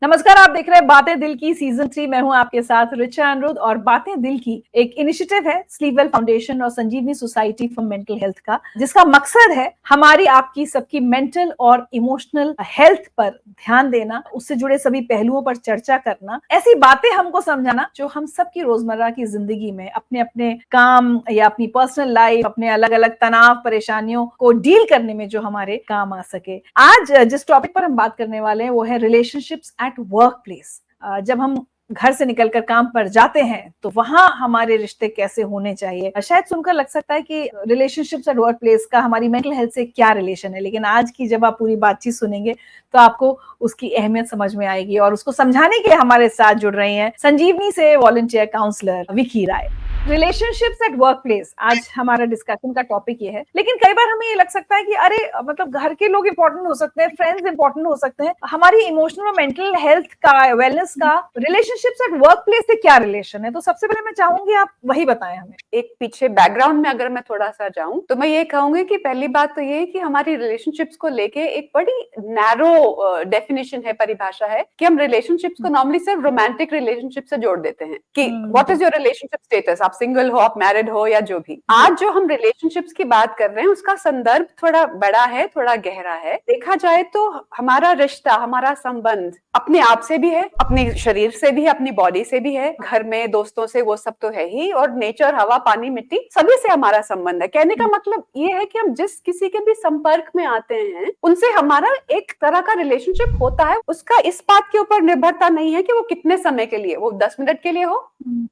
नमस्कार, आप देख रहे हैं बातें दिल की सीजन 3। मैं हूं आपके साथ रिचा अनिरुद्ध और बातें दिल की एक इनिशिएटिव है स्लीपवेल फाउंडेशन और संजीवनी सोसाइटी फॉर मेंटल हेल्थ का, जिसका मकसद है हमारी आपकी सबकी मेंटल और इमोशनल हेल्थ पर ध्यान देना, उससे जुड़े सभी पहलुओं पर चर्चा करना, ऐसी बातें हमको समझाना जो हम सबकी रोजमर्रा की जिंदगी में अपने अपने काम या अपनी पर्सनल लाइफ, अपने अलग अलग तनाव परेशानियों को डील करने में जो हमारे काम आ सके। आज जिस टॉपिक पर हम बात करने वाले हैं वो है रिलेशनशिप्स एट वर्क प्लेस। जब हम घर से निकलकर काम पर जाते हैं तो वहां हमारे रिश्ते कैसे होने चाहिए। शायद सुनकर लग सकता है कि रिलेशनशिप्स एट वर्क प्लेस का हमारी मेंटल हेल्थ से क्या रिलेशन है, लेकिन आज की जब आप पूरी बातचीत सुनेंगे तो आपको उसकी अहमियत समझ में आएगी। और उसको समझाने के हमारे साथ जुड़ रही हैं संजीवनी से volunteer counselor Vicky Rai. Relationships at work place आज हमारा डिस्कशन का टॉपिक ये है, लेकिन कई बार हमें ये लग सकता है कि अरे मतलब घर के लोग इंपॉर्टेंट हो सकते हैं, फ्रेंड्स इंपॉर्टेंट हो सकते हैं, हमारी इमोशनल और मेंटल हेल्थ का, वेलनेस का रिलेशनशिप्स एट वर्क प्लेस से क्या रिलेशन है। तो सबसे पहले मैं चाहूंगी आप वही बताएं हमें। एक पीछे बैकग्राउंड में अगर मैं थोड़ा सा जाऊं तो मैं ये कहूंगी कि पहली बात तो ये है कि हमारी रिलेशनशिप्स को लेके एक बड़ी नैरो डेफिनेशन है, परिभाषा है कि हम रिलेशनशिप्स को नॉर्मली सिर्फ रोमांटिक रिलेशनशिप से जोड़ देते हैं कि what is your relationship status, आप सिंगल हो, आप मैरिड हो या जो भी। आज जो हम रिलेशनशिप्स की बात कर रहे हैं उसका संदर्भ थोड़ा बड़ा है, थोड़ा गहरा है। देखा जाए तो हमारा रिश्ता, हमारा संबंध अपने आप से भी है, अपने शरीर से भी है, अपनी बॉडी से भी है, घर में दोस्तों से वो सब तो है ही, और नेचर, हवा, पानी, मिट्टी सभी से हमारा संबंध है। कहने का मतलब ये है कि हम जिस किसी के भी संपर्क में आते हैं उनसे हमारा एक तरह का रिलेशनशिप होता है। उसका इस बात के ऊपर निर्भरता नहीं है कि वो कितने समय के लिए, वो 10 मिनट के लिए हो,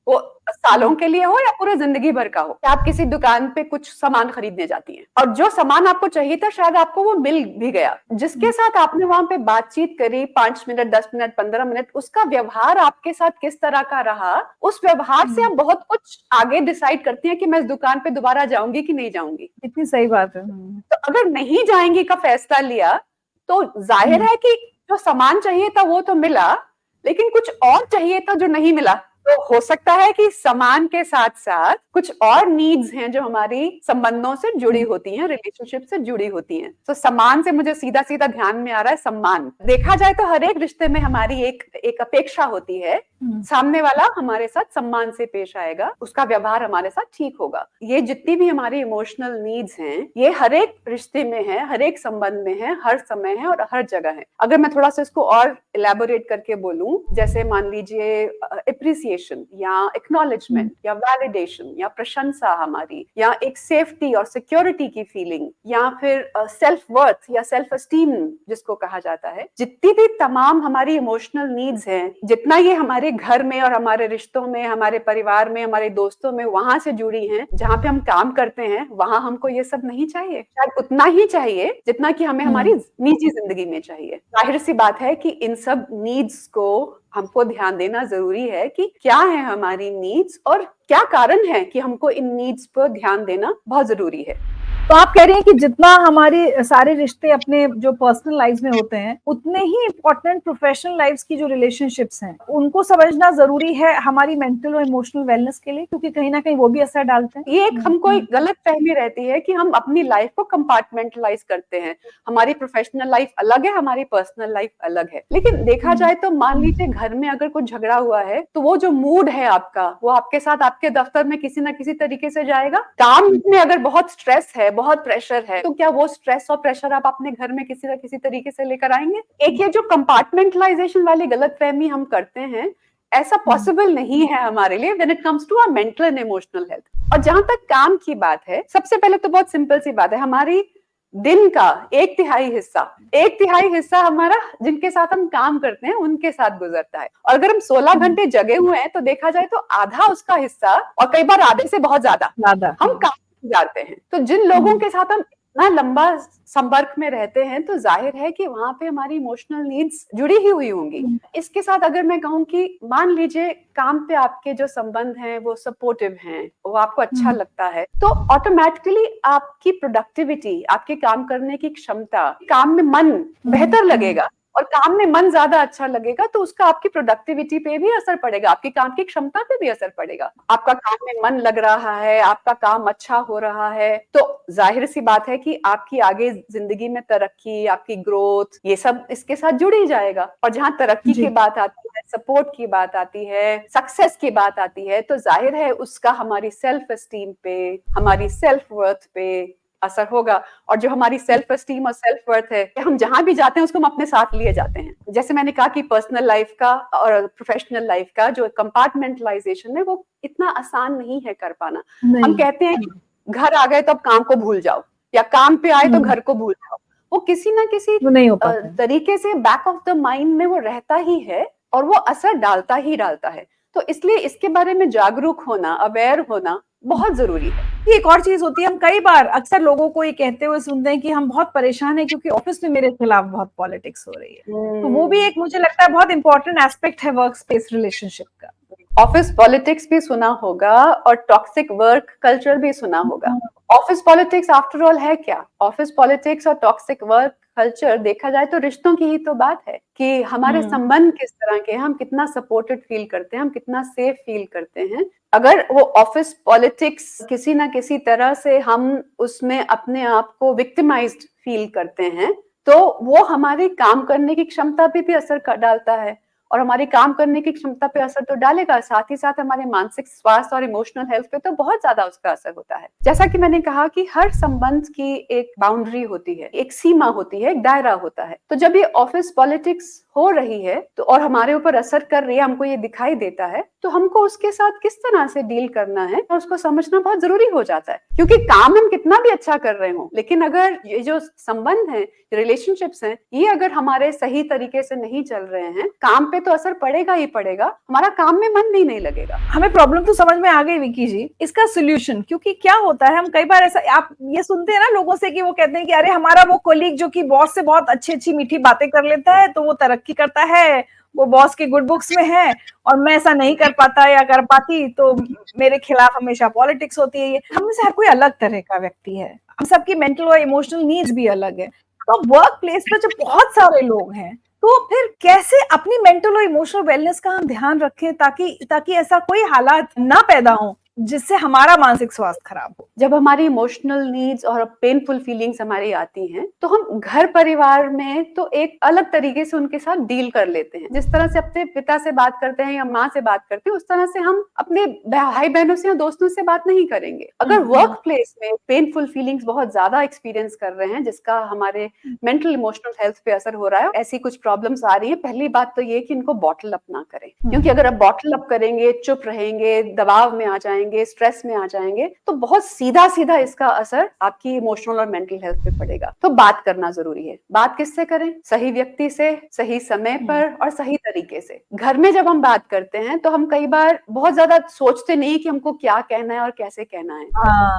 वो सालों के लिए हो, या पूरे जिंदगी भर का हो। आप किसी दुकान पे कुछ सामान खरीदने जाती हैं और जो सामान आपको चाहिए था शायद आपको वो मिल भी गया। जिसके साथ आपने वहां पे बातचीत करी 5 मिनट, 10 मिनट, 15 मिनट, उसका व्यवहार आपके साथ किस तरह का रहा, उस व्यवहार से आप बहुत कुछ आगे डिसाइड करती हैं कि मैं इस दुकान पे दोबारा जाऊंगी कि नहीं जाऊंगी। इतनी सही बात है। तो अगर नहीं जाएंगी का फैसला लिया तो जाहिर है कि जो सामान चाहिए था वो तो मिला, लेकिन कुछ और चाहिए था जो नहीं मिला। तो हो सकता है कि सामान के साथ साथ कुछ और नीड्स हैं जो हमारी संबंधों से जुड़ी होती हैं, रिलेशनशिप से जुड़ी होती हैं। तो सम्मान से मुझे सीधा सीधा ध्यान में आ रहा है सम्मान। देखा जाए तो हर एक रिश्ते में हमारी एक अपेक्षा होती है, सामने वाला हमारे साथ सम्मान से पेश आएगा, उसका व्यवहार हमारे साथ ठीक होगा। ये जितनी भी हमारी इमोशनल नीड्स हैं ये हर एक रिश्ते में है, हर एक संबंध में है, हर समय है और हर जगह है। अगर मैं थोड़ा सा इसको और इलेबोरेट करके बोलूं, जैसे मान लीजिए अप्रिसिएशन या एक्नॉलेजमेंट या वैलिडेशन या प्रशंसा हमारी, या एक सेफ्टी और सिक्योरिटी की फीलिंग, या फिर सेल्फ वर्थ या सेल्फ एस्टीम जिसको कहा जाता है, जितनी भी तमाम हमारी इमोशनल नीड्स हैं, जितना ये हमारे घर में और हमारे रिश्तों में, हमारे परिवार में, हमारे दोस्तों में वहां से जुड़ी हैं, जहां पे हम काम करते हैं वहां हमको ये सब नहीं चाहिए। शायद उतना ही चाहिए जितना कि हमें हमारी निजी जिंदगी में चाहिए। जाहिर सी बात है कि इन सब नीड्स को हमको ध्यान देना जरूरी है कि क्या है हमारी नीड्स और क्या कारण है कि हमको इन नीड्स पर ध्यान देना बहुत जरूरी है। तो आप कह रही हैं कि जितना हमारे सारे रिश्ते अपने जो पर्सनल लाइफ में होते हैं उतने ही इम्पोर्टेंट प्रोफेशनल लाइफ की जो रिलेशनशिप्स हैं उनको समझना जरूरी है हमारी मेंटल और इमोशनल वेलनेस के लिए, क्योंकि कहीं ना कहीं वो भी असर डालते हैं। ये एक हमको एक गलत फहमी रहती है कि हम अपनी लाइफ को कंपार्टमेंटलाइज करते हैं। हमारी प्रोफेशनल लाइफ अलग है, हमारी पर्सनल लाइफ अलग है। लेकिन देखा जाए तो मान लीजिए घर में अगर कुछ झगड़ा हुआ है तो वो जो मूड है आपका, वो आपके साथ आपके दफ्तर में किसी ना किसी तरीके से जाएगा। काम में अगर बहुत स्ट्रेस है, बहुत प्रेशर है, तो क्या वो स्ट्रेस और प्रेशर आप अपने घर में किसी ना किसी तरीके से लेकर आएंगे? एक ये जो कंपार्टमेंटलाइजेशन वाली गलतफहमी हम करते हैं, ऐसा पॉसिबल नहीं है हमारे लिए when it comes to our mental and emotional health. और जहां तक काम की बात है, सबसे पहले तो बहुत सिंपल सी बात है, हमारी दिन का 1/3 हिस्सा हमारा जिनके साथ हम काम करते हैं उनके साथ गुजरता है। और अगर हम 16 घंटे जगे हुए हैं तो देखा जाए तो आधा उसका हिस्सा, और कई बार आधे से बहुत ज्यादा हम काम गुजारते हैं। तो जिन लोगों के साथ हम इतना लंबा संपर्क में रहते हैं तो जाहिर है कि वहां पे हमारी इमोशनल नीड्स जुड़ी ही हुई होंगी। इसके साथ अगर मैं कहूँ कि मान लीजिए काम पे आपके जो संबंध हैं वो सपोर्टिव हैं, वो आपको अच्छा लगता है, तो ऑटोमेटिकली आपकी प्रोडक्टिविटी, आपके काम करने की क्षमता, काम में मन बेहतर लगेगा। और काम में मन ज्यादा अच्छा लगेगा तो उसका आपकी प्रोडक्टिविटी पे भी असर पड़ेगा, आपकी काम की क्षमता पे भी असर पड़ेगा। आपका काम में मन लग रहा है, आपका काम अच्छा हो रहा है, तो जाहिर सी बात है कि आपकी आगे जिंदगी में तरक्की, आपकी ग्रोथ, ये सब इसके साथ जुड़ ही जाएगा। और जहां तरक्की की बात आती है, सपोर्ट की बात आती है, सक्सेस की बात आती है, तो जाहिर है उसका हमारी सेल्फ एस्टीम पे, हमारी सेल्फ वर्थ पे असर होगा। और जो हमारी सेल्फ एस्टीम और सेल्फ वर्थ है, हम जहां भी जाते हैं उसको हम अपने साथ लिए जाते हैं। जैसे मैंने कहा कि पर्सनल लाइफ का और प्रोफेशनल लाइफ का जो कंपार्टमेंटलाइजेशन है वो इतना आसान नहीं है कर पाना। हम कहते हैं कि घर आ गए तो अब काम को भूल जाओ, या काम पे आए तो घर को भूल जाओ। वो किसी ना किसी तरीके से बैक ऑफ द माइंड में वो रहता ही है और वो असर डालता ही डालता है। तो इसलिए इसके बारे में जागरूक होना, अवेयर होना बहुत जरूरी है। एक और चीज होती है, हम कई बार अक्सर लोगों को ये कहते हुए सुनते हैं कि हम बहुत परेशान हैं क्योंकि ऑफिस में मेरे खिलाफ बहुत पॉलिटिक्स हो रही है। तो वो भी एक मुझे लगता है बहुत इंपॉर्टेंट एस्पेक्ट है वर्क स्पेस रिलेशनशिप का। ऑफिस पॉलिटिक्स भी सुना होगा और टॉक्सिक वर्क कल्चर भी सुना होगा। ऑफिस पॉलिटिक्स आफ्टर ऑल है क्या? ऑफिस पॉलिटिक्स और टॉक्सिक वर्क कल्चर देखा जाए तो रिश्तों की ही तो बात है कि हमारे संबंध किस तरह के, हम कितना सपोर्टेड फील करते हैं, हम कितना सेफ फील करते हैं। अगर वो ऑफिस पॉलिटिक्स किसी ना किसी तरह से हम उसमें अपने आप को विक्टिमाइज्ड फील करते हैं, तो वो हमारी काम करने की क्षमता पे भी असर डालता है। और हमारी काम करने की क्षमता पे असर तो डालेगा, साथ ही साथ हमारे मानसिक स्वास्थ्य और इमोशनल हेल्थ पे तो बहुत ज्यादा उसका असर होता है। जैसा कि मैंने कहा कि हर संबंध की एक बाउंड्री होती है, एक सीमा होती है, एक दायरा होता है। तो जब ये ऑफिस पॉलिटिक्स हो रही है तो और हमारे ऊपर असर कर रही है, हमको ये दिखाई देता है, तो हमको उसके साथ किस तरह से डील करना है और उसको समझना बहुत जरूरी हो जाता है। क्योंकि काम हम कितना भी अच्छा कर रहे हो, लेकिन अगर ये जो संबंध है, रिलेशनशिप्स हैं, ये अगर हमारे सही तरीके से नहीं चल रहे हैं, काम पे तो असर पड़ेगा ही पड़ेगा, हमारा काम में मन भी नहीं लगेगा। हमें प्रॉब्लम तो समझ में आ गई विकी जी, इसका सोल्यूशन, क्योंकि क्या होता है हम कई बार ऐसा आप ये सुनते हैं ना लोगों से कि वो कहते हैं कि अरे हमारा वो कोलीग जो कि बॉस से बहुत अच्छी अच्छी मीठी बातें कर लेता है तो वो तरक्की करता है, वो बॉस के गुड बुक्स में है, और मैं ऐसा नहीं कर पाता या कर पाती तो मेरे खिलाफ हमेशा पॉलिटिक्स होती है। हम में से हर कोई अलग तरह का व्यक्ति है, हम सबकी मेंटल और इमोशनल नीड्स भी अलग है। तो वर्क प्लेस पे जो बहुत सारे लोग हैं, तो फिर कैसे अपनी मेंटल और इमोशनल वेलनेस का हम ध्यान रखें ताकि ऐसा कोई हालात ना पैदा हो जिससे हमारा मानसिक स्वास्थ्य खराब हो। जब हमारी इमोशनल नीड्स और पेनफुल फीलिंग्स हमारी आती हैं, तो हम घर परिवार में तो एक अलग तरीके से उनके साथ डील कर लेते हैं। जिस तरह से अपने पिता से बात करते हैं या माँ से बात करते हैं, उस तरह से हम अपने भाई बहनों से या दोस्तों से बात नहीं करेंगे। अगर वर्क प्लेस में पेनफुल फीलिंग्स बहुत ज्यादा एक्सपीरियंस कर रहे हैं, जिसका हमारे मेंटल इमोशनल हेल्थ पे असर हो रहा है, ऐसी कुछ प्रॉब्लम्स आ रही है, पहली बात तो ये कि इनको बॉटल अप ना करें। क्योंकि अगर आप बॉटल अप करेंगे, चुप रहेंगे, दबाव में आ जाएंगे, स्ट्रेस में आ जाएंगे, तो बहुत सीधा सीधा इसका असर आपकी इमोशनल और मेंटल हेल्थ पे पड़ेगा। तो बात करना जरूरी है। बात किससे करें? सही व्यक्ति से, सही समय पर और सही तरीके से। घर में जब हम बात करते हैं तो हम कई बार बहुत ज्यादा सोचते नहीं कि हमको क्या कहना है और कैसे कहना है।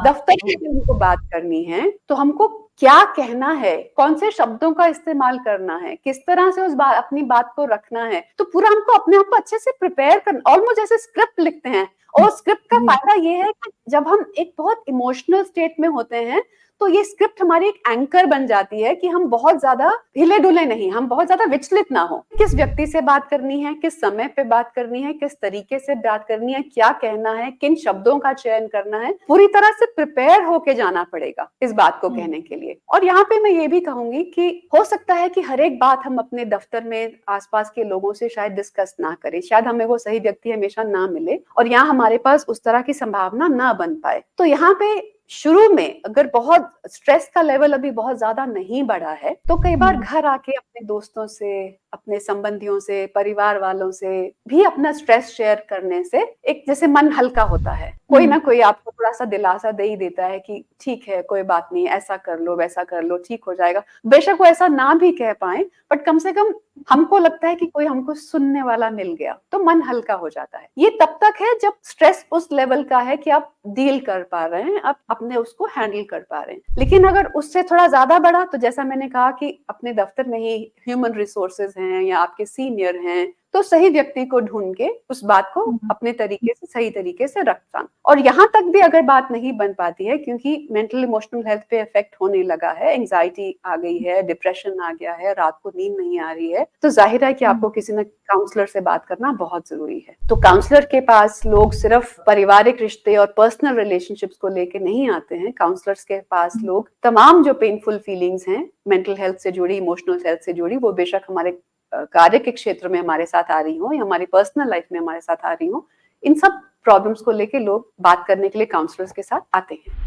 दफ्तर में जब हमको बात करनी है तो हमको क्या कहना है, कौन से शब्दों का इस्तेमाल करना है, किस तरह से अपनी बात को रखना है, तो पूरा हमको अपने आप को अच्छे से प्रिपेयर करना, ऑलमोस्ट जैसे स्क्रिप्ट लिखते हैं। और स्क्रिप्ट का फायदा ये है कि जब हम एक बहुत इमोशनल स्टेट में होते हैं तो ये स्क्रिप्ट हमारी एक एंकर बन जाती है कि हम बहुत ज्यादा हिले डुले नहीं, हम बहुत ज्यादा विचलित ना हो। किस व्यक्ति से बात करनी है, किस समय पे बात करनी है, किस तरीके से बात करनी है, क्या कहना है, किन शब्दों का चयन करना है, पूरी तरह से प्रिपेयर होके जाना पड़ेगा इस बात को कहने के लिए। और यहाँ पे मैं ये भी कहूंगी कि हो सकता है कि हर एक बात हम अपने दफ्तर में आसपास के लोगों से शायद डिस्कस ना करें, शायद हमें वो सही व्यक्ति हमेशा ना मिले और यहाँ हमारे पास उस तरह की संभावना ना बन पाए। तो यहाँ पे शुरू में अगर बहुत स्ट्रेस का लेवल अभी बहुत ज्यादा नहीं बढ़ा है तो कई बार घर आके अपने दोस्तों से, अपने संबंधियों से, परिवार वालों से भी अपना स्ट्रेस शेयर करने से एक जैसे मन हल्का होता है। कोई ना कोई आपको थोड़ा सा दिलासा दे ही देता है कि ठीक है, कोई बात नहीं, ऐसा कर लो, वैसा कर लो, ठीक हो जाएगा। बेशक वो ऐसा ना भी कह पाए, बट कम से कम हमको लगता है कि कोई हमको सुनने वाला मिल गया, तो मन हल्का हो जाता है। ये तब तक है जब स्ट्रेस उस लेवल का है कि आप डील कर पा रहे हैं, आप अपने उसको हैंडल कर पा रहे हैं। लेकिन अगर उससे थोड़ा ज्यादा बढ़ा तो जैसा मैंने कहा कि अपने दफ्तर में ही ह्यूमन रिसोर्सेज हैं या आपके सीनियर हैं, तो सही व्यक्ति को ढूंढ के उस बात को अपने तरीके से सही तरीके से रखता। और यहाँ तक भी अगर बात नहीं बन पाती है, क्योंकि मेंटल इमोशनल हेल्थ पे इफेक्ट होने लगा है, एंजाइटी आ गई है, डिप्रेशन आ गया है, रात को नींद नहीं आ रही है, तो जाहिर है कि आपको किसी न काउंसलर से बात करना बहुत जरूरी है। तो काउंसलर के पास लोग सिर्फ पारिवारिक रिश्ते और पर्सनल रिलेशनशिप्स को लेके नहीं आते हैं, काउंसलर्स के पास लोग तमाम जो पेनफुल फीलिंग्स हैं मेंटल हेल्थ से जुड़ी, इमोशनल हेल्थ से जुड़ी, वो बेशक हमारे कार्य के क्षेत्र में हमारे साथ आ रही हो या हमारी पर्सनल लाइफ में हमारे साथ आ रही हो, इन सब प्रॉब्लम्स को लेके लोग बात करने के लिए काउंसलर्स के साथ आते हैं।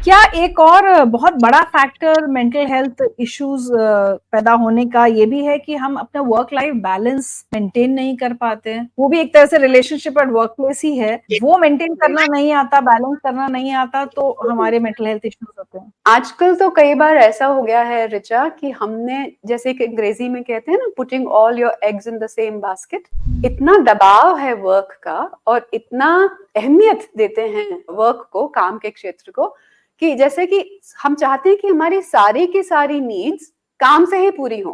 क्या एक और बहुत बड़ा फैक्टर मेंटल हेल्थ इश्यूज पैदा होने का ये भी है कि हम अपना वर्क लाइफ बैलेंस मेंटेन नहीं कर पाते हैं? वो भी एक तरह से रिलेशनशिप और वर्क प्लेस ही है, वो मेंटेन करना नहीं आता, बैलेंस करना नहीं आता, तो हमारे मेंटल हेल्थ इश्यूज होते हैं। आजकल तो कई बार ऐसा हो गया है ऋचा कि हमने, जैसे कि अंग्रेजी में कहते हैं ना, putting all your eggs in the same basket, इतना दबाव है वर्क का और इतना अहमियत देते हैं वर्क को, काम के क्षेत्र को, कि जैसे कि हम चाहते हैं कि हमारी सारी की सारी नीड्स काम से ही पूरी हो।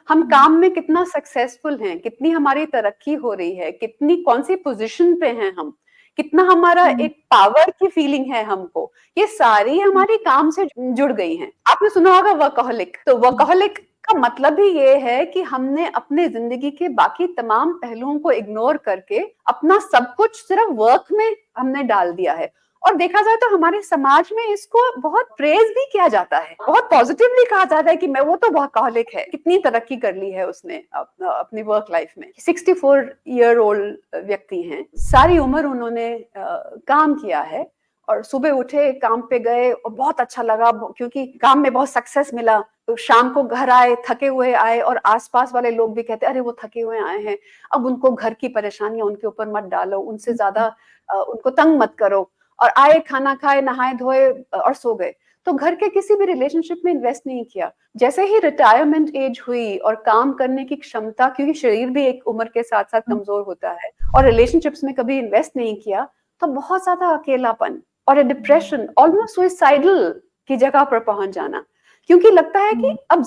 हम काम में कितना सक्सेसफुल हैं, कितनी हमारी तरक्की हो रही है, कितनी कौन सी पोजीशन पे हैं हम, कितना हमारा एक पावर की फीलिंग है हमको, ये सारी हमारी काम से जुड़ गई हैं। आपने सुना होगा वर्कहोलिक, तो वर्कहोलिक का मतलब ही ये है कि हमने अपने जिंदगी के बाकी तमाम पहलुओं को इग्नोर करके अपना सब कुछ सिर्फ वर्क में हमने डाल दिया है। और देखा जाए तो हमारे समाज में इसको बहुत प्रेज भी किया जाता है, बहुत पॉजिटिवली कहा जाता है कि मैं, वो तो वर्कहोलिक है, कितनी तरक्की कर ली है उसने अपनी वर्क लाइफ में। 64 ईयर ओल्ड व्यक्ति हैं, सारी उम्र उन्होंने काम किया है और सुबह उठे, काम पे गए और बहुत अच्छा लगा क्योंकि काम में बहुत सक्सेस मिला। तो शाम को घर आए, थके हुए आए, और आसपास वाले लोग भी कहते अरे वो थके हुए आए हैं, अब उनको घर की परेशानियां उनके ऊपर मत डालो, उनसे ज्यादा उनको तंग मत करो। और आए, खाना खाए, नहाए धोए और सो गए। तो घर के किसी भी रिलेशनशिप में इन्वेस्ट नहीं किया। जैसे ही रिटायरमेंट एज हुई और काम करने की क्षमता, क्योंकि शरीर भी एक उम्र के साथ साथ कमजोर होता है, और रिलेशनशिप्स में कभी इन्वेस्ट नहीं किया, तो बहुत ज्यादा अकेलापन और डिप्रेशन, ऑलमोस्ट सुइसाइडल की जगह पर पहुंच जाना, क्योंकि लगता है कि अब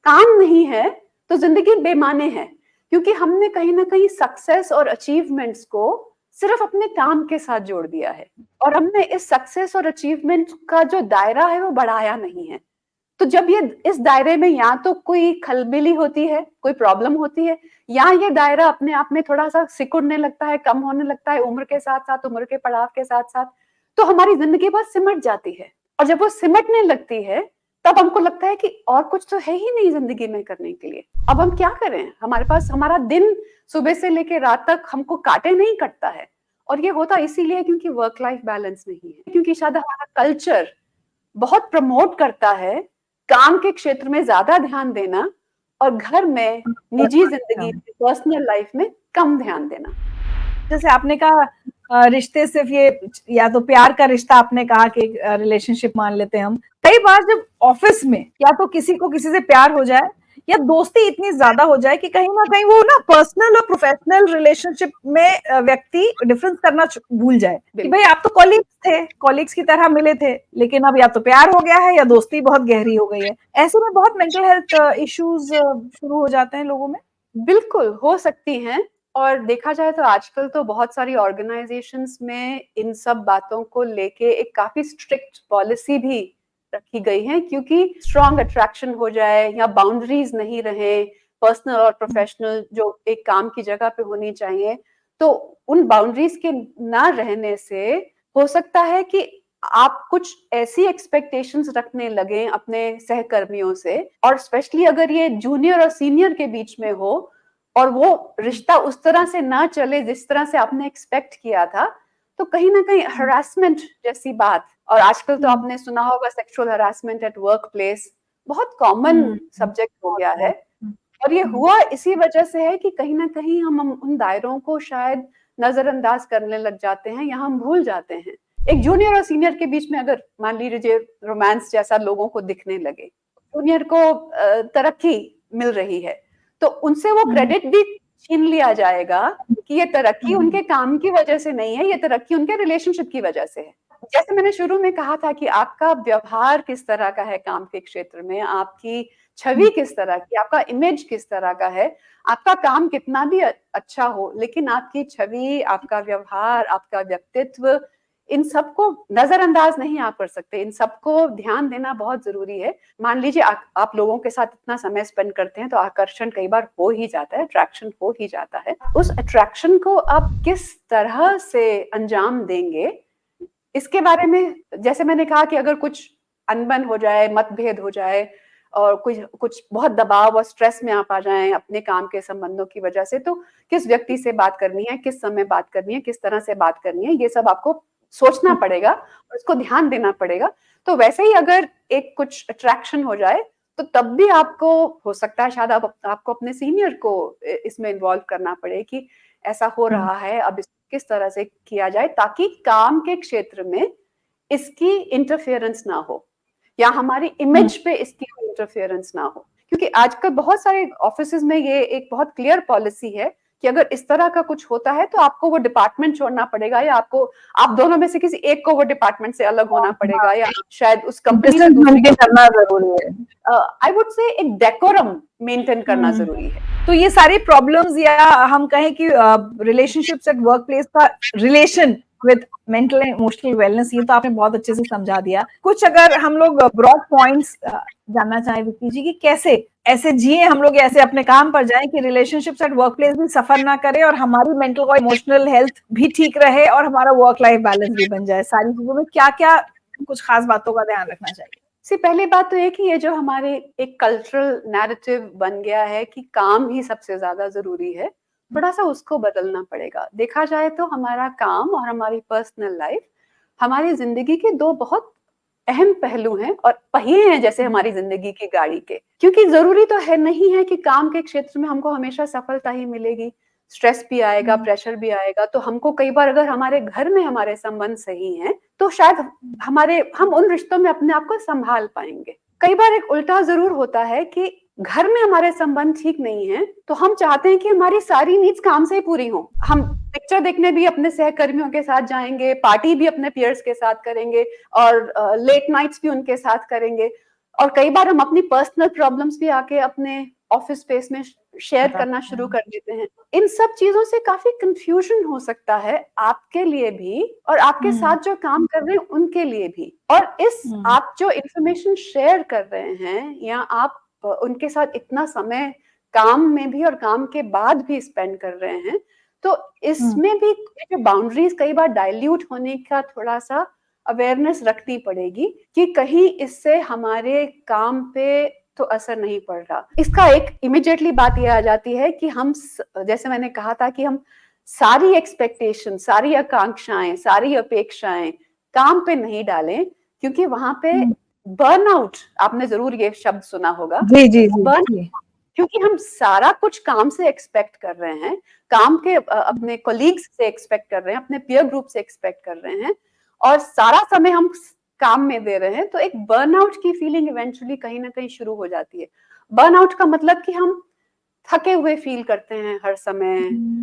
काम नहीं है तो जिंदगी बेमाने है, क्योंकि हमने कहीं ना कहीं सक्सेस और अचीवमेंट्स को सिर्फ अपने काम के साथ जोड़ दिया है, और हमने इस सक्सेस और अचीवमेंट का जो दायरा है वो बढ़ाया नहीं है। तो जब ये इस दायरे में या तो कोई खलबिली होती है, कोई प्रॉब्लम होती है, या ये दायरा अपने आप में थोड़ा सा सिकुड़ने लगता है, कम होने लगता है उम्र के साथ साथ, उम्र के पड़ाव के साथ साथ, तो हमारी जिंदगी बस सिमट जाती है। और जब वो सिमटने लगती है तब हमको लगता है कि और कुछ तो है ही नहीं जिंदगी में करने के लिए, अब हम क्या करें, हमारे पास हमारा दिन सुबह से लेकर रात तक हमको काटे नहीं कटता है। और ये होता इसीलिए क्योंकि वर्क लाइफ बैलेंस नहीं है, क्योंकि शायद हमारा कल्चर बहुत प्रमोट करता है काम के क्षेत्र में ज्यादा ध्यान देना और घर में निजी जिंदगी, पर्सनल लाइफ में कम ध्यान देना। जैसे आपने कहा रिश्ते सिर्फ ये, या तो प्यार का रिश्ता आपने कहा कि रिलेशनशिप मान लेते हैं हम, कई बार जब ऑफिस में या तो किसी को किसी से प्यार हो जाए या दोस्ती इतनी ज्यादा हो जाए कि कहीं ना कहीं वो ना पर्सनल और प्रोफेशनल रिलेशनशिप में व्यक्ति डिफरेंस करना भूल जाए कि भाई आप तो कॉलीग्स थे, कॉलीग्स की तरह मिले थे, लेकिन अब या तो प्यार हो गया है या दोस्ती बहुत गहरी हो गई है। ऐसे में बहुत मेंटल हेल्थ इश्यूज शुरू हो जाते हैं लोगों में। बिल्कुल हो सकती हैं, और देखा जाए तो आजकल तो बहुत सारी ऑर्गेनाइजेशंस में इन सब बातों को लेके एक काफी स्ट्रिक्ट पॉलिसी भी रखी गई है, क्योंकि स्ट्रॉन्ग अट्रैक्शन हो जाए या बाउंड्रीज नहीं रहे, पर्सनल और प्रोफेशनल जो एक काम की जगह पे होनी चाहिए, तो उन बाउंड्रीज के ना रहने से हो सकता है कि आप कुछ ऐसी एक्सपेक्टेशंस रखने लगे अपने सहकर्मियों से, और स्पेशली अगर ये जूनियर और सीनियर के बीच में हो और वो रिश्ता उस तरह से ना चले जिस तरह से आपने एक्सपेक्ट किया था, तो कहीं ना कहीं हरासमेंट जैसी बात, और आजकल तो आपने सुना होगा sexual harassment eight work place बहुत कॉमन सब्जेक्ट हो गया है। और ये हुआ इसी वजह से है कि कहीं ना कहीं हम उन दायरों को शायद नजरअंदाज करने लग जाते हैं या हम भूल जाते हैं। एक जूनियर और सीनियर के बीच में अगर मान लीजिए रोमांस जैसा लोगों को दिखने लगे, जूनियर को तरक्की मिल रही है, तो उनसे वो क्रेडिट भी छीन लिया जाएगा कि ये तरक्की उनके काम की वजह से नहीं है, ये तरक्की उनके रिलेशनशिप की वजह से है। जैसे मैंने शुरू में कहा था कि आपका व्यवहार किस तरह का है काम के क्षेत्र में, आपकी छवि किस तरह की, आपका इमेज किस तरह का है। आपका काम कितना भी अच्छा हो, लेकिन आपकी छवि, आपका व्यवहार, आपका व्यक्तित्व, इन सबको नजरअंदाज नहीं आप कर सकते। इन सबको ध्यान देना बहुत जरूरी है। मान लीजिए आप लोगों के साथ इतना समय स्पेंड करते हैं तो आकर्षण कई बार हो ही जाता है, अट्रैक्शन हो ही जाता है। उस अट्रैक्शन को आप किस तरह से अंजाम देंगे, इसके बारे में, जैसे मैंने कहा कि अगर कुछ अनबन हो जाए, मतभेद हो जाए और कुछ कुछ बहुत दबाव और स्ट्रेस में आप आ जाएं अपने काम के संबंधों की वजह से, तो किस व्यक्ति से बात करनी है, किस समय बात करनी है, किस तरह से बात करनी है, ये सब आपको सोचना पड़ेगा और इसको ध्यान देना पड़ेगा। तो वैसे ही अगर एक कुछ अट्रैक्शन हो जाए तो तब भी आपको हो सकता है शायद आपको अपने सीनियर को इसमें इन्वॉल्व करना पड़े कि ऐसा हो रहा है, अब इसको किस तरह से किया जाए ताकि काम के क्षेत्र में इसकी इंटरफेरेंस ना हो या हमारी इमेज पे इसकी इंटरफेरेंस ना हो। क्योंकि आजकल बहुत सारे ऑफिसेज में ये एक बहुत क्लियर पॉलिसी है कि अगर इस तरह का कुछ होता है तो आपको वो डिपार्टमेंट छोड़ना पड़ेगा या आप दोनों में से किसी एक को वो डिपार्टमेंट से अलग होना पड़ेगा या शायद उस कंपनी से दूसरी करना जरूरी है। आई वुड से एक डेकोरम मेंटेन करना जरूरी है। तो ये सारी प्रॉब्लम्स या हम कहें कि रिलेशनशिप्स एट वर्क प्लेस का relation with mental and emotional wellness, ये तो आपने बहुत अच्छे से समझा दिया। कुछ अगर हम लोग ब्रॉड पॉइंट्स जानना चाहें विक्की जी कि कैसे ऐसे जिए हम लोग, ऐसे अपने काम पर जाएं कि रिलेशनशिप्स एट वर्क प्लेस भी सफर ना करे और हमारी मेंटल और इमोशनल हेल्थ भी ठीक रहे और हमारा वर्क लाइफ बैलेंस भी बन जाए, सारी चीजों में क्या क्या कुछ खास बातों का ध्यान रखना चाहिए? पहली बात तो है कि ये जो हमारे एक कल्चरल नैरेटिव बन गया है कि काम ही सबसे ज्यादा जरूरी है, थोड़ा सा उसको बदलना पड़ेगा। देखा जाए तो हमारा काम और हमारी पर्सनल लाइफ हमारी जिंदगी के दो बहुत अहम पहलू हैं और पहिए हैं जैसे हमारी जिंदगी की गाड़ी के। क्योंकि जरूरी तो है नहीं है कि काम के क्षेत्र में हमको हमेशा सफलता ही मिलेगी, स्ट्रेस भी आएगा, प्रेशर भी आएगा। तो हमको कई बार अगर हमारे घर में हमारे संबंध सही हैं तो शायद हम उन रिश्तों में अपने आप को संभाल पाएंगे। कई बार एक उल्टा जरूर होता है कि घर में हमारे संबंध ठीक नहीं है तो हम चाहते हैं कि हमारी सारी नीड्स काम से ही पूरी हो। हम पिक्चर देखने भी अपने सहकर्मियों के साथ जाएंगे, पार्टी भी अपने पीयर्स के साथ करेंगे और लेट नाइट्स भी उनके साथ करेंगे। और कई बार हम अपनी पर्सनल प्रॉब्लम्स भी आके अपने ऑफिस स्पेस में शेयर करना शुरू कर देते हैं। इन सब चीजों से काफी कंफ्यूजन हो सकता है आपके लिए भी और आपके साथ जो काम कर रहे हैं उनके लिए भी। और आप जो इंफॉर्मेशन शेयर कर रहे हैं या आप उनके साथ इतना समय काम में भी और काम के बाद भी स्पेंड कर रहे हैं, तो इसमें भी जो बाउंड्रीज कई बार डाइल्यूट होने का थोड़ा सा अवेयरनेस रखनी पड़ेगी कि कहीं इससे हमारे काम पे तो असर नहीं पड़ रहा। इसका एक इमीडिएटली बात यह आ जाती है कि हम, जैसे मैंने कहा था कि हम सारी एक्सपेक्टेशन, सारी आकांक्षाएं, सारी अपेक्षाएं काम पे नहीं डालें, क्योंकि वहां पे बर्नआउट, आपने जरूर ये शब्द सुना होगा। जी। क्योंकि हम सारा कुछ काम से एक्सपेक्ट कर रहे हैं, काम के अपने कोलीग्स से एक्सपेक्ट कर रहे हैं, अपने पीयर ग्रुप से एक्सपेक्ट कर रहे हैं और सारा समय हम काम में दे रहे हैं, तो एक बर्नआउट की फीलिंग इवेंचुअली कहीं ना कहीं शुरू हो जाती है। बर्नआउट का मतलब कि हम थके हुए फील करते हैं हर समय,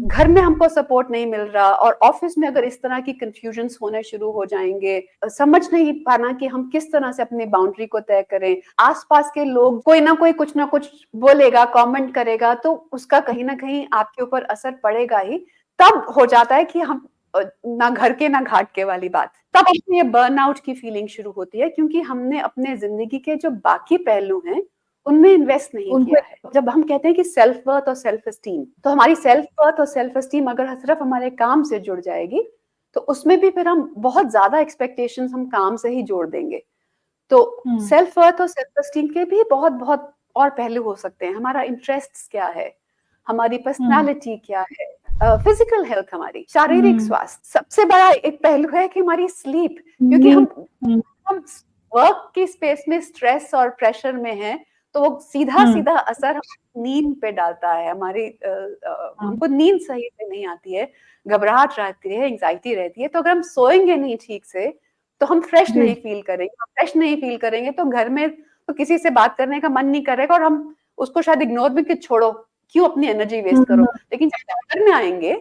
घर में हमको सपोर्ट नहीं मिल रहा और ऑफिस में अगर इस तरह की कंफ्यूजन्स होने शुरू हो जाएंगे, समझ नहीं पाना कि हम किस तरह से अपनी बाउंड्री को तय करें, आसपास के लोग कोई ना कोई कुछ ना कुछ बोलेगा, कमेंट करेगा, तो उसका कहीं ना कहीं आपके ऊपर असर पड़ेगा ही। तब हो जाता है कि हम ना घर के ना घाट के वाली बात, तब ये बर्नआउट की फीलिंग शुरू होती है, क्योंकि हमने अपने जिंदगी के जो बाकी पहलू हैं उनमें इन्वेस्ट नहीं किया है। जब हम कहते हैं कि सेल्फ वर्थ और सेल्फ एस्टीम, तो हमारी सेल्फ वर्थ और सेल्फ एस्टीम अगर सिर्फ हमारे काम से जुड़ जाएगी तो उसमें भी फिर हम बहुत ज्यादा एक्सपेक्टेशंस हम काम से ही जोड़ देंगे। तो सेल्फ वर्थ और सेल्फ एस्टीम के भी बहुत बहुत और पहलू हो सकते हैं। हमारा इंटरेस्ट क्या है, हमारी पर्सनालिटी क्या है, फिजिकल हेल्थ, हमारी शारीरिक स्वास्थ्य। सबसे बड़ा एक पहलू है कि हमारी स्लीप, क्योंकि हम वर्क की स्पेस में स्ट्रेस और प्रेशर में हैं तो वो सीधा असर नींद पे डालता है। हमारी हमको नींद सही से नहीं आती है, घबराहट रहती है, एंजाइटी रहती है। तो अगर हम सोएंगे नहीं ठीक से तो हम फ्रेश नहीं फील करेंगे। फ्रेश नहीं फील करेंगे तो घर में तो किसी से बात करने का मन नहीं करेगा और हम उसको शायद इग्नोर भी कि छोड़ो, क्यों अपनी एनर्जी वेस्ट करो। लेकिन जब घर में आएंगे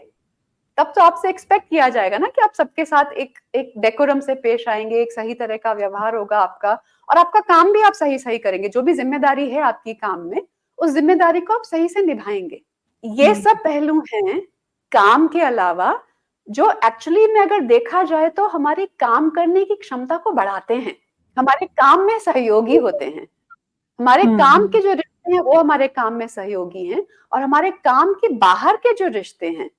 तब तो आपसे एक्सपेक्ट किया जाएगा ना कि आप सबके साथ एक डेकोरम से पेश आएंगे, एक सही तरह का व्यवहार होगा आपका, और आपका काम भी आप सही सही करेंगे। जो भी जिम्मेदारी है आपकी काम में, उस जिम्मेदारी को आप सही से निभाएंगे। ये सब पहलू हैं काम के अलावा, जो एक्चुअली में अगर देखा जाए तो हमारे काम करने की क्षमता को बढ़ाते हैं, हमारे काम में सहयोगी होते हैं। हमारे काम के जो रिश्ते हैं वो हमारे काम में सहयोगी हैं, और हमारे काम के बाहर के जो रिश्ते हैं,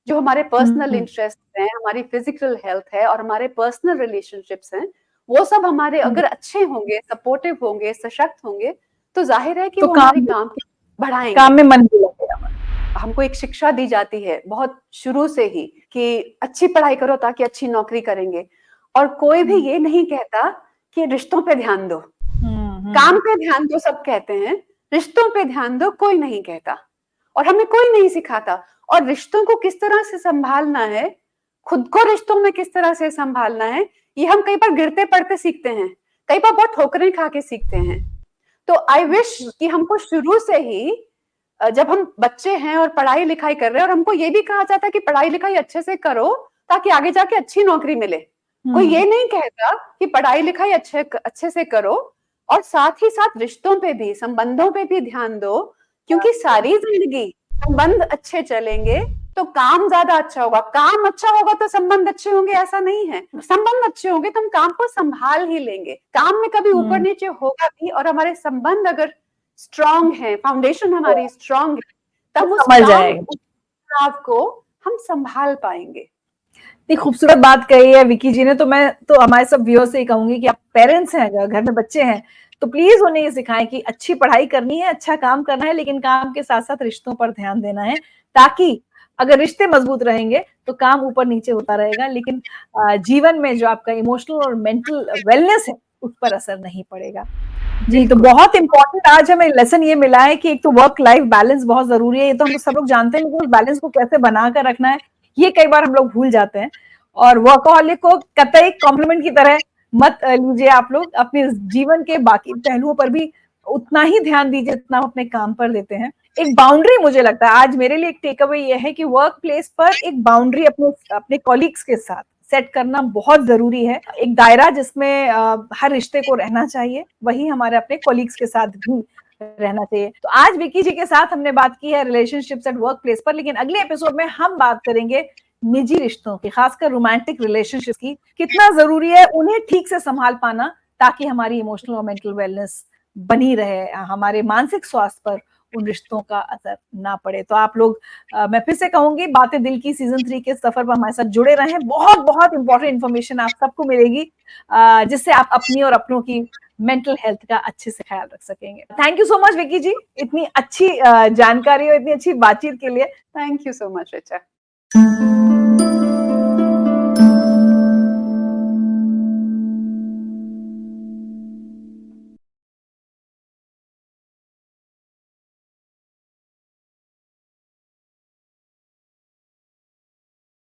जो हमारे पर्सनल इंटरेस्ट हैं, हमारी फिजिकल हेल्थ है और हमारे पर्सनल रिलेशनशिप्स हैं, वो सब हमारे अगर अच्छे होंगे, सपोर्टिव होंगे, सशक्त होंगे, तो जाहिर है कि तो वो हमारे काम के बढ़ाएंगे, काम में मन भी लगेगा। हमको एक शिक्षा दी जाती है बहुत शुरू से ही कि अच्छी पढ़ाई करो ताकि अच्छी नौकरी करेंगे, और कोई भी ये नहीं कहता कि रिश्तों पे ध्यान दो, काम पे ध्यान दो सब कहते हैं, रिश्तों पे ध्यान दो कोई नहीं कहता, और हमें कोई नहीं सिखाता। और रिश्तों को किस तरह से संभालना है, खुद को रिश्तों में किस तरह से संभालना है, ये हम कई बार गिरते पड़ते सीखते हैं, कई बार बहुत ठोकरें खा के सीखते हैं। तो आई विश कि हमको शुरू से ही, जब हम बच्चे हैं और पढ़ाई लिखाई कर रहे हैं, और हमको ये भी कहा जाता है कि पढ़ाई लिखाई अच्छे से करो ताकि आगे जाके अच्छी नौकरी मिले, कोई ये नहीं कहता कि पढ़ाई लिखाई अच्छे से करो और साथ ही साथ रिश्तों पे भी, संबंधों पे भी ध्यान दो, क्योंकि सारी जिंदगी संबंध अच्छे चलेंगे तो काम ज्यादा अच्छा होगा, काम अच्छा होगा तो संबंध अच्छे होंगे ऐसा नहीं है, संबंध अच्छे होंगे तो हम काम को संभाल ही लेंगे। काम में कभी ऊपर नीचे होगा भी, और हमारे संबंध अगर स्ट्रांग है, फाउंडेशन हमारी स्ट्रांग है, तब उस काम को हम संभाल पाएंगे। इतनी खूबसूरत बात कही है विकी जी ने। तो मैं तो हमारे सब व्यूअर्स से ही कहूंगी कि आप पेरेंट्स हैं, अगर घर में बच्चे हैं तो प्लीज उन्हें ये सिखाएं कि अच्छी पढ़ाई करनी है, अच्छा काम करना है, लेकिन काम के साथ साथ रिश्तों पर ध्यान देना है, ताकि अगर रिश्ते मजबूत रहेंगे तो काम ऊपर नीचे होता रहेगा, लेकिन जीवन में जो आपका इमोशनल और मेंटल वेलनेस है उस पर असर नहीं पड़ेगा। जी, तो बहुत इंपॉर्टेंट आज हमें लेसन ये मिला है कि एक तो वर्क लाइफ बैलेंस बहुत जरूरी है, ये तो हम सब लोग जानते हैं, लेकिन उस बैलेंस को कैसे बनाकर रखना है ये कई बार हम लोग भूल जाते हैं। और वर्कहॉलिक को कतई कॉम्प्लीमेंट की तरह मत लीजिए आप लोग, अपने जीवन के बाकी पहलुओं पर भी उतना ही ध्यान दीजिए जितना हम अपने काम पर देते हैं। एक बाउंड्री, मुझे लगता है आज मेरे लिए एक टेक अवे ये है कि वर्क प्लेस पर एक बाउंड्री अपने कॉलीग्स के साथ सेट करना बहुत जरूरी है, एक दायरा जिसमें हर रिश्ते को रहना चाहिए, वही हमारे अपने कॉलीग्स के साथ भी रहना चाहिए। तो आज विकी जी के साथ हमने बात की है रिलेशनशिप्स एट वर्क प्लेस पर, लेकिन अगले एपिसोड में हम बात करेंगे निजी रिश्तों की, खासकर रोमांटिक रिलेशनशिप की, कितना जरूरी है उन्हें ठीक से संभाल पाना ताकि हमारी इमोशनल और मेंटल वेलनेस बनी रहे, हमारे मानसिक स्वास्थ्य पर उन रिश्तों का असर ना पड़े। तो आप लोग मैं फिर से कहूंगी, बातें दिल की सीजन 3 के सफर पर हमारे साथ जुड़े रहें, बहुत बहुत इंपॉर्टेंट इन्फॉर्मेशन आप सबको मिलेगी जिससे आप अपनी और अपनों की मेंटल हेल्थ का अच्छे से ख्याल रख सकेंगे। Thank you so much Vicky ji, इतनी अच्छी जानकारी और इतनी अच्छी बातचीत के लिए। Thank you so much Richa.